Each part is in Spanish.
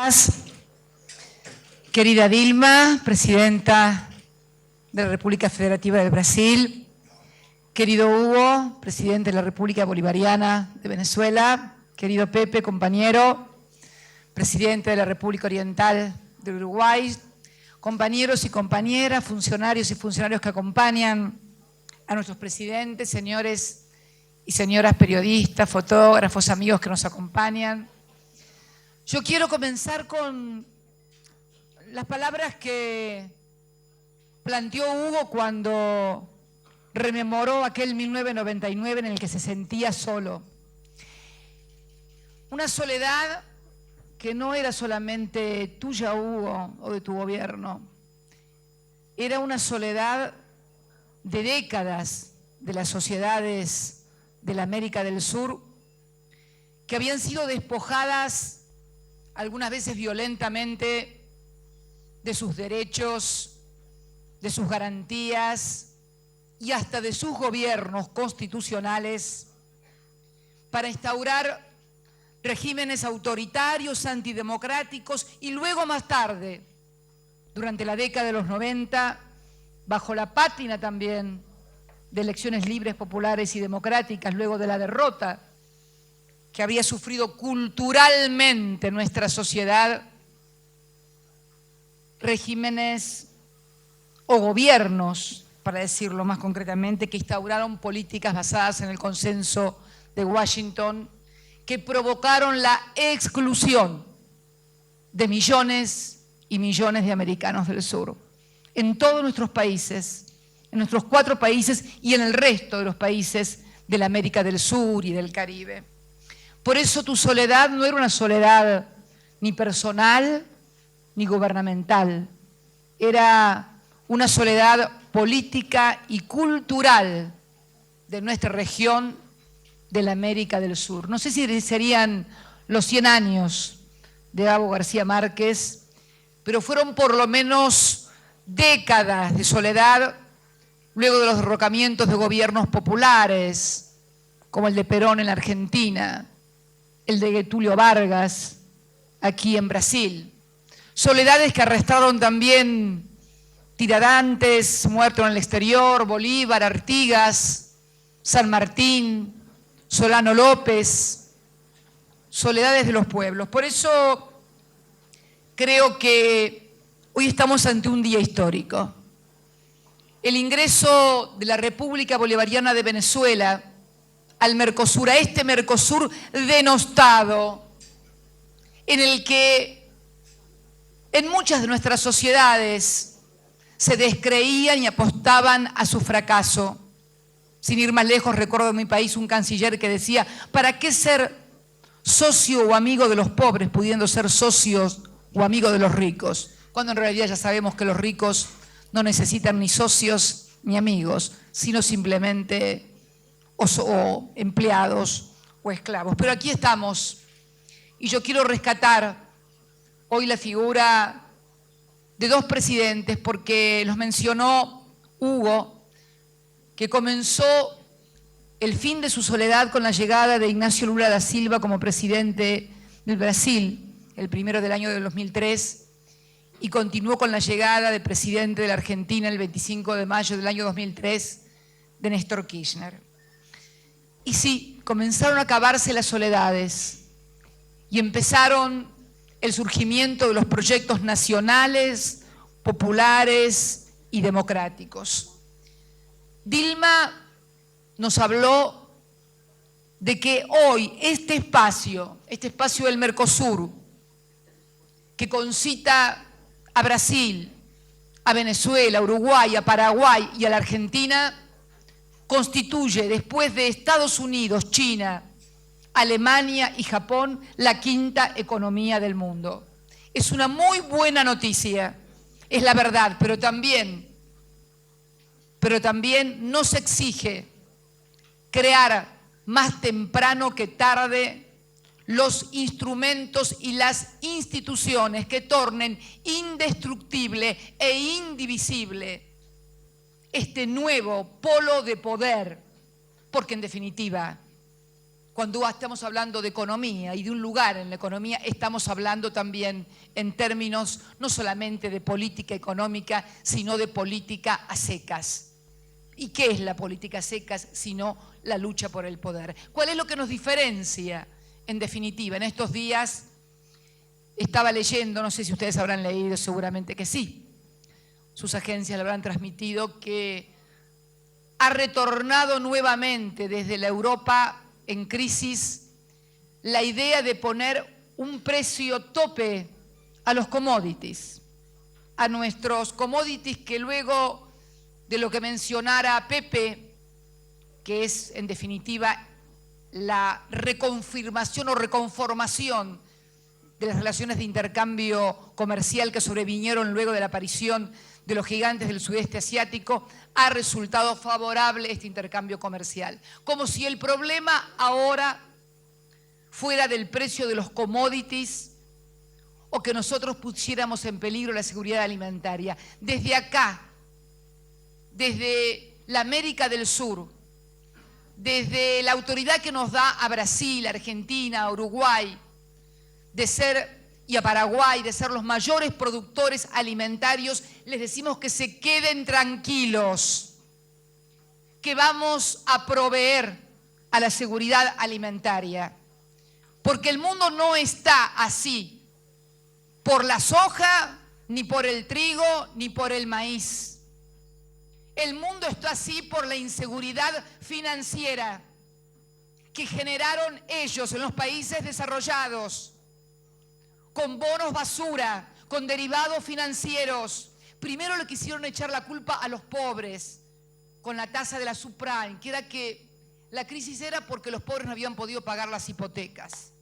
Gracias. Querida Dilma, Presidenta de la República Federativa del Brasil, querido Hugo, Presidente de la República Bolivariana de Venezuela, querido Pepe, compañero, Presidente de la República Oriental de Uruguay, compañeros y compañeras, funcionarios y funcionarios que acompañan a nuestros presidentes, señores y señoras periodistas, fotógrafos, amigos que nos acompañan. Yo quiero comenzar con las palabras que planteó Hugo cuando rememoró aquel 1999 en el que se sentía solo. Una soledad que no era solamente tuya, Hugo, o de tu gobierno. Era una soledad de décadas de las sociedades de la América del Sur que habían sido despojadas algunas veces violentamente de sus derechos, de sus garantías y hasta de sus gobiernos constitucionales para instaurar regímenes autoritarios, antidemocráticos y luego más tarde, durante la década de los 90, bajo la pátina también de elecciones libres, populares y democráticas, luego de la derrota que había sufrido culturalmente nuestra sociedad, regímenes o gobiernos, para decirlo más concretamente, que instauraron políticas basadas en el consenso de Washington, que provocaron la exclusión de millones y millones de americanos del sur, en todos nuestros países, en nuestros 4 países y en el resto de los países de la América del Sur y del Caribe. Por eso tu soledad no era una soledad ni personal ni gubernamental, era una soledad política y cultural de nuestra región de la América del Sur. No sé si serían los 100 años de Gabo García Márquez, pero fueron por lo menos décadas de soledad luego de los derrocamientos de gobiernos populares, como el de Perón en la Argentina, el de Getúlio Vargas aquí en Brasil. Soledades que arrestaron también Tiradentes, muerto en el exterior, Bolívar, Artigas, San Martín, Solano López, soledades de los pueblos. Por eso creo que hoy estamos ante un día histórico. El ingreso de la República Bolivariana de Venezuela al Mercosur, a este Mercosur denostado, en el que en muchas de nuestras sociedades se descreían y apostaban a su fracaso. Sin ir más lejos, recuerdo en mi país un canciller que decía: ¿para qué ser socio o amigo de los pobres pudiendo ser socios o amigos de los ricos? Cuando en realidad ya sabemos que los ricos no necesitan ni socios ni amigos, sino simplemente o empleados o esclavos. Pero aquí estamos y yo quiero rescatar hoy la figura de 2 presidentes porque los mencionó Hugo, que comenzó el fin de su soledad con la llegada de Ignacio Lula da Silva como presidente del Brasil, el 1 del año del 2003, y continuó con la llegada de presidente de la Argentina el 25 de mayo del año 2003 de Néstor Kirchner. Y sí, comenzaron a acabarse las soledades y empezaron el surgimiento de los proyectos nacionales, populares y democráticos. Dilma nos habló de que hoy este espacio del Mercosur, que concita a Brasil, a Venezuela, a Uruguay, a Paraguay y a la Argentina, constituye, después de Estados Unidos, China, Alemania y Japón, la 5ª economía del mundo. Es una muy buena noticia, es la verdad, pero también nos exige crear más temprano que tarde los instrumentos y las instituciones que tornen indestructible e indivisible este nuevo polo de poder, porque en definitiva Cuando estamos hablando de economía y de un lugar en la economía, estamos hablando también en términos no solamente de política económica, sino de política a secas. ¿Y qué es la política a secas sino la lucha por el poder? ¿Cuál es lo que nos diferencia? En definitiva, en estos días estaba leyendo, no sé si ustedes habrán leído, seguramente que sí, sus agencias le habrán transmitido que ha retornado nuevamente desde la Europa en crisis la idea de poner un precio tope a los commodities, a nuestros commodities que luego de lo que mencionara Pepe, que es en definitiva la reconfirmación o reconformación de las relaciones de intercambio comercial que sobrevinieron luego de la aparición de los gigantes del sudeste asiático, ha resultado favorable este intercambio comercial. Como si el problema ahora fuera del precio de los commodities o que nosotros pusiéramos en peligro la seguridad alimentaria. Desde acá, desde la América del Sur, desde la autoridad que nos da a Brasil, a Argentina, a Uruguay, y a Paraguay, de ser los mayores productores alimentarios, les decimos que se queden tranquilos, que vamos a proveer a la seguridad alimentaria. Porque el mundo no está así por la soja, ni por el trigo, ni por el maíz. El mundo está así por la inseguridad financiera que generaron ellos en los países desarrollados, con bonos basura, con derivados financieros. Primero le quisieron echar la culpa a los pobres con la tasa de la subprime, que era que la crisis era porque los pobres no habían podido pagar las hipotecas.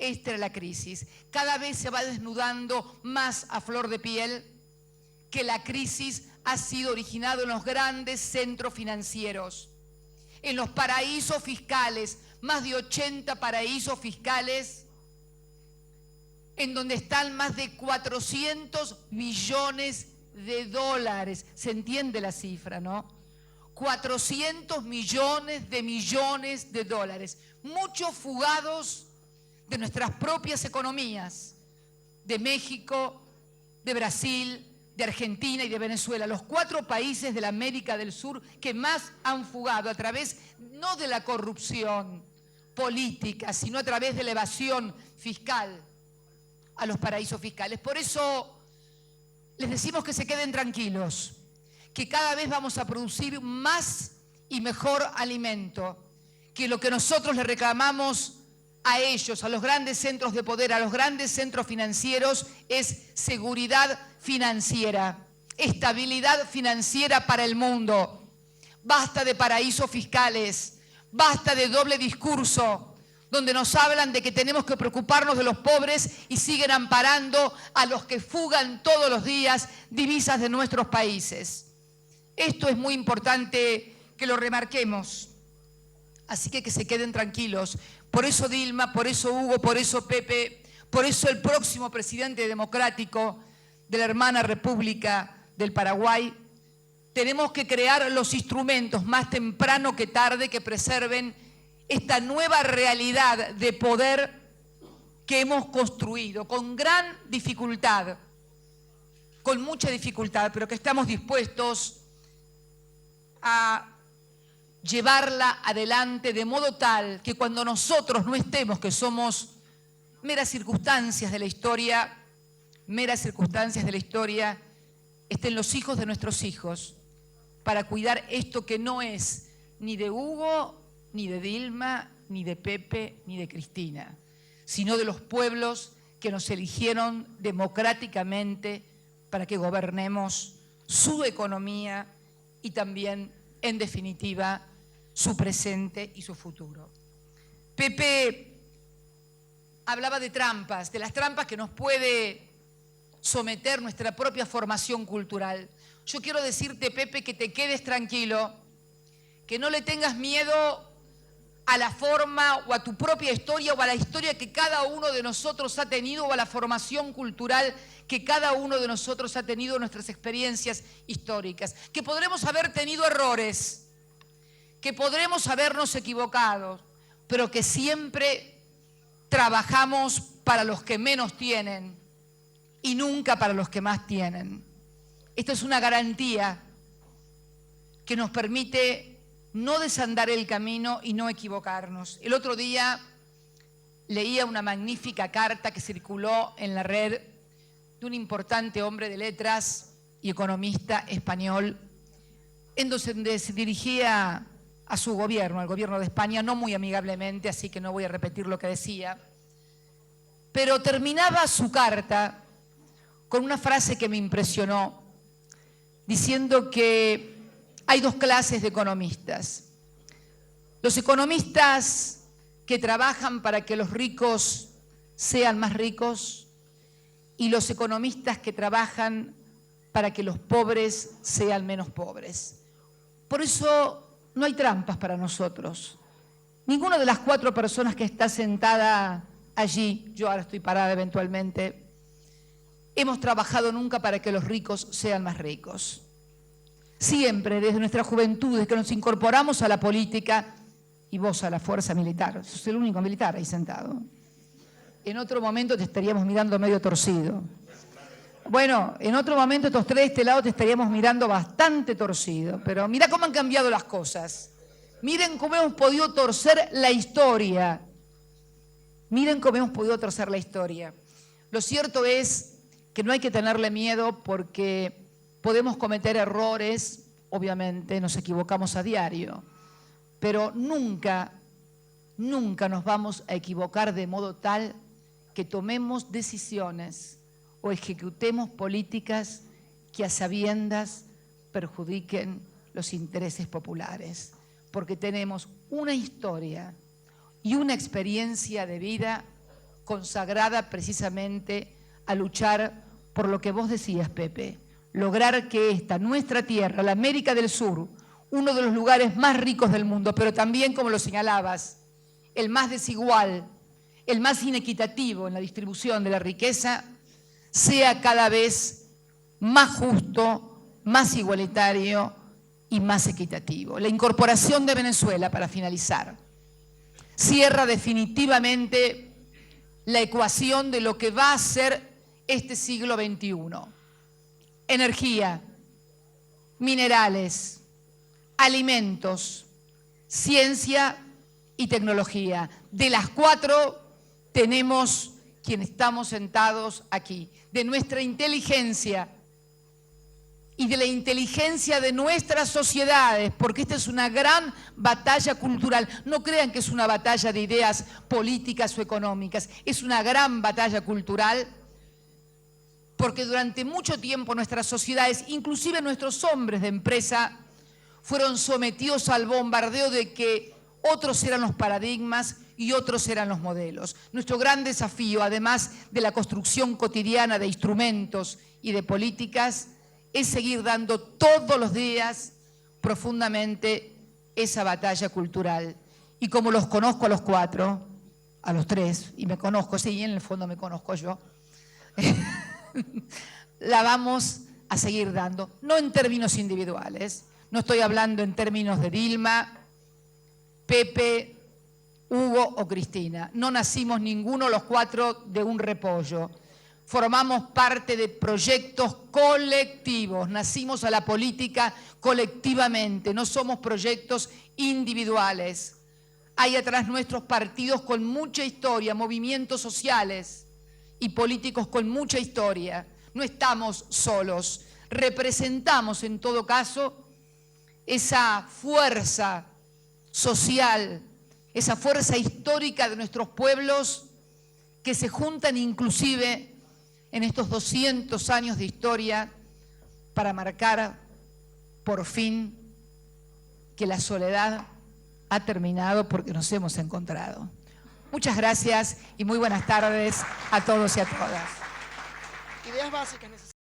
Esta era la crisis. Cada vez se va desnudando más a flor de piel que la crisis ha sido originada en los grandes centros financieros, en los paraísos fiscales, más de 80 paraísos fiscales, en donde están más de 400 billones de dólares. Se entiende la cifra, ¿no? 400 millones de dólares. Muchos fugados de nuestras propias economías, de México, de Brasil, de Argentina y de Venezuela, los 4 países de la América del Sur que más han fugado a través, no de la corrupción política, sino a través de la evasión fiscal, a los paraísos fiscales. Por eso les decimos que se queden tranquilos, que cada vez vamos a producir más y mejor alimento, que lo que nosotros le reclamamos a ellos, a los grandes centros de poder, a los grandes centros financieros, es seguridad financiera, estabilidad financiera para el mundo. Basta de paraísos fiscales, basta de doble discurso, donde nos hablan de que tenemos que preocuparnos de los pobres y siguen amparando a los que fugan todos los días divisas de nuestros países. Esto es muy importante que lo remarquemos. Así que se queden tranquilos. Por eso Dilma, por eso Hugo, por eso Pepe, por eso el próximo presidente democrático de la hermana República del Paraguay, tenemos que crear los instrumentos más temprano que tarde que preserven esta nueva realidad de poder que hemos construido con gran dificultad, con mucha dificultad, pero que estamos dispuestos a llevarla adelante de modo tal que cuando nosotros no estemos, que somos meras circunstancias de la historia, estén los hijos de nuestros hijos para cuidar esto que no es ni de Hugo, ni de Dilma, ni de Pepe, ni de Cristina, sino de los pueblos que nos eligieron democráticamente para que gobernemos su economía y también, en definitiva, su presente y su futuro. Pepe hablaba de trampas, de las trampas que nos puede someter nuestra propia formación cultural. Yo quiero decirte, Pepe, que te quedes tranquilo, que no le tengas miedo a la forma o a tu propia historia o a la historia que cada uno de nosotros ha tenido o a la formación cultural que cada uno de nosotros ha tenido en nuestras experiencias históricas. Que podremos haber tenido errores, que podremos habernos equivocado, pero que siempre trabajamos para los que menos tienen y nunca para los que más tienen. Esto es una garantía que nos permite no desandar el camino y no equivocarnos. El otro día leía una magnífica carta que circuló en la red de un importante hombre de letras y economista español, en donde se dirigía a su gobierno, al gobierno de España, no muy amigablemente, así que no voy a repetir lo que decía, pero terminaba su carta con una frase que me impresionó, diciendo que hay dos clases de economistas. Los economistas que trabajan para que los ricos sean más ricos y los economistas que trabajan para que los pobres sean menos pobres. Por eso no hay trampas para nosotros. Ninguna de las 4 personas que está sentada allí, yo ahora estoy parada eventualmente, hemos trabajado nunca para que los ricos sean más ricos. Siempre, desde nuestra juventud, desde que nos incorporamos a la política, y vos a la fuerza militar, sos el único militar ahí sentado. En otro momento te estaríamos mirando medio torcido. Bueno, en otro momento estos 3 de este lado te estaríamos mirando bastante torcido, pero mirá cómo han cambiado las cosas. Miren cómo hemos podido torcer la historia. Miren cómo hemos podido torcer la historia. Lo cierto es que no hay que tenerle miedo porque podemos cometer errores, obviamente nos equivocamos a diario, pero nunca nos vamos a equivocar de modo tal que tomemos decisiones o ejecutemos políticas que a sabiendas perjudiquen los intereses populares, porque tenemos una historia y una experiencia de vida consagrada precisamente a luchar por lo que vos decías, Pepe, lograr que esta, nuestra tierra, la América del Sur, uno de los lugares más ricos del mundo, pero también, como lo señalabas, el más desigual, el más inequitativo en la distribución de la riqueza, sea cada vez más justo, más igualitario y más equitativo. La incorporación de Venezuela, para finalizar, cierra definitivamente la ecuación de lo que va a ser este siglo XXI. Energía, minerales, alimentos, ciencia y tecnología. De las 4 tenemos quienes estamos sentados aquí. De nuestra inteligencia y de la inteligencia de nuestras sociedades, porque esta es una gran batalla cultural. No crean que es una batalla de ideas políticas o económicas, es una gran batalla cultural, porque durante mucho tiempo nuestras sociedades, inclusive nuestros hombres de empresa, fueron sometidos al bombardeo de que otros eran los paradigmas y otros eran los modelos. Nuestro gran desafío, además de la construcción cotidiana de instrumentos y de políticas, es seguir dando todos los días profundamente esa batalla cultural. Y como los conozco a los 4, a los 3, y me conozco, sí, en el fondo me conozco yo, la vamos a seguir dando, no en términos individuales. No estoy hablando en términos de Dilma, Pepe, Hugo o Cristina. No nacimos ninguno los 4 de un repollo. Formamos parte de proyectos colectivos. Nacimos a la política colectivamente. No somos proyectos individuales. Hay atrás nuestros partidos con mucha historia, movimientos sociales y políticos con mucha historia. No estamos solos. Representamos en todo caso esa fuerza social, esa fuerza histórica de nuestros pueblos que se juntan inclusive en estos 200 años de historia para marcar por fin que la soledad ha terminado porque nos hemos encontrado. Muchas gracias y muy buenas tardes a todos y a todas. Ideas básicas necesarias.